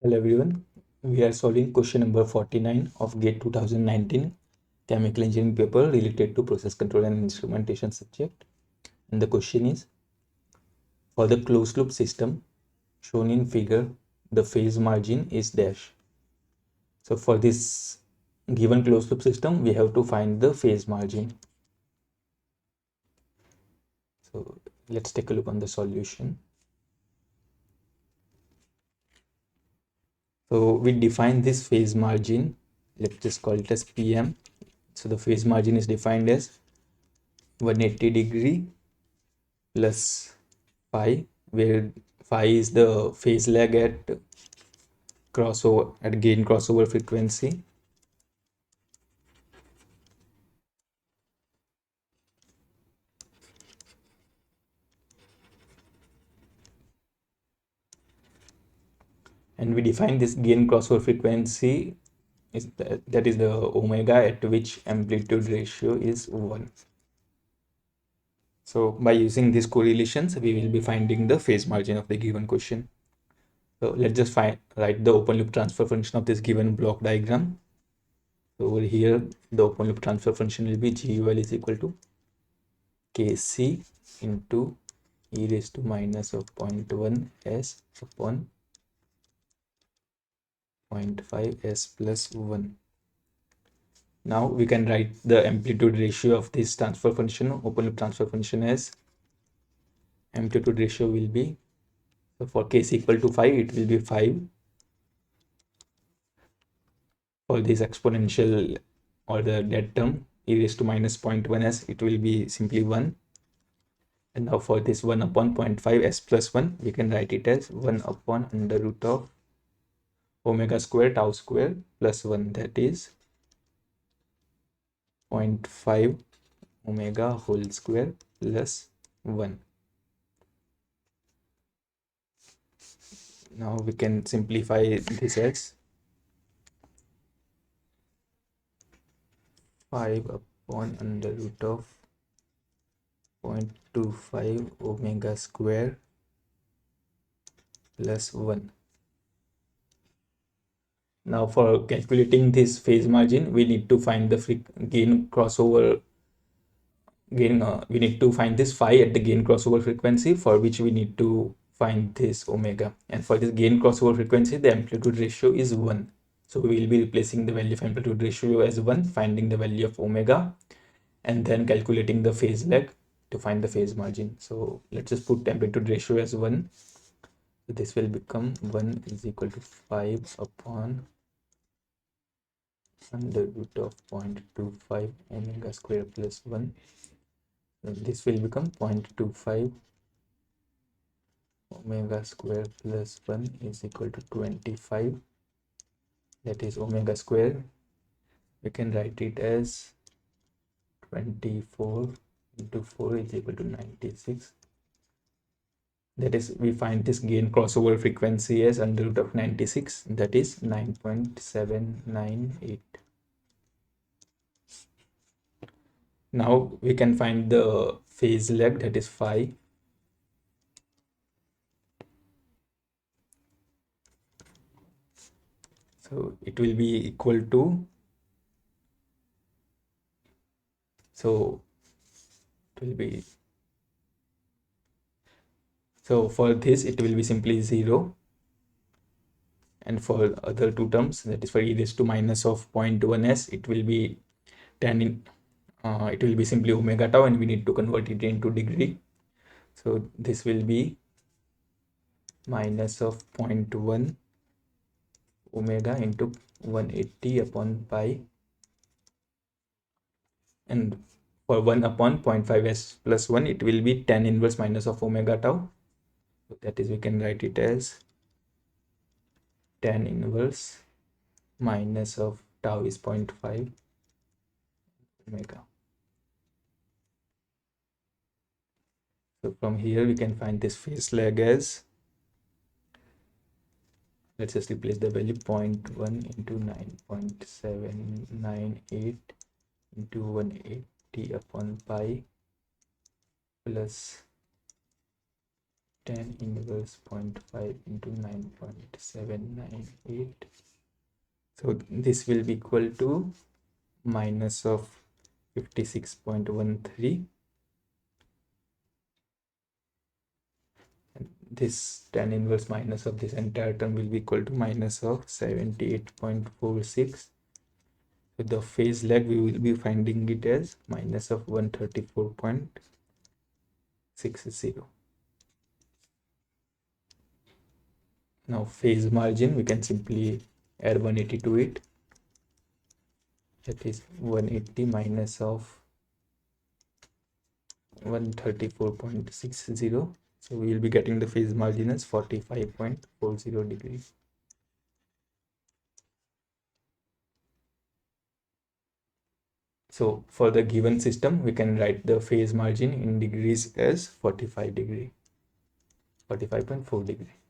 Hello everyone, we are solving question number 49 of GATE 2019 chemical engineering paper related to process control and instrumentation subject. And the question is, for the closed loop system shown in figure, the phase margin is dash. So for this given closed loop system, we have to find the phase margin. So let's take a look on the solution. So we define this phase margin, let's just call it as PM. So the phase margin is defined as 180 degree plus phi, where phi is the phase lag at gain crossover frequency, and we define this gain crossover frequency is that is the omega at which amplitude ratio is 1. So by using these correlations, we will be finding the phase margin of the given question. So let's just write the open loop transfer function of this given block diagram. So over here, the open loop transfer function will be GUL is equal to Kc into e raised to minus of 0.1 s upon 0.5 s plus 1. Now we can write the amplitude ratio of this transfer function, open loop transfer function, as amplitude ratio will be, so for Kc equal to 5, it will be 5. For this exponential or the dead term, e raised to minus 0.1 s, it will be simply 1. And now for this 1 upon 0.5 s plus 1, we can write it as 1 upon under root of omega square tau square plus 1, that is 0.5 omega whole square plus 1. Now we can simplify this as 5 upon under root of 0.25 omega square plus 1. Now for calculating this phase margin, we need to find the gain crossover we need to find this phi at the gain crossover frequency, for which we need to find this omega. And for this gain crossover frequency, the amplitude ratio is 1. So we will be replacing the value of amplitude ratio as 1, finding the value of omega, and then calculating the phase lag to find the phase margin. So let's just put amplitude ratio as 1. So this will become 1 is equal to 5 upon under root of 0.25 omega square plus 1. So this will become 0.25 omega square plus 1 is equal to 25. That is omega square. We can write it as 24 into 4 is equal to 96. That is, we find this gain crossover frequency as under root of 96, that is 9.798. Now we can find the phase lag, that is phi. So it will be equal to, so it will be, so for this it will be simply 0, and for other two terms, that is for e raised to minus of 0.1 s, it will be 10 in it will be simply omega tau, and we need to convert it into degree. So this will be minus of 0.1 omega into 180 upon pi, and for 1 upon 0.5 s plus 1, it will be 10 inverse minus of omega tau. So that is, we can write it as 10 inverse minus of tau is 0.5 omega. So from here we can find this phase lag as, let's just replace the value, 0.1 into 9.798 into 180 upon pi plus tan inverse 0.5 into 9.798. So this will be equal to minus of 56.13. And this tan inverse minus of this entire term will be equal to minus of 78.46. With the phase lag, we will be finding it as minus of 134.60. Now phase margin, we can simply add 180 to it. That is 180 minus of 134.60. So we will be getting the phase margin as 45.40 degrees. So for the given system, we can write the phase margin in degrees as 45 degree, 45.4 degree.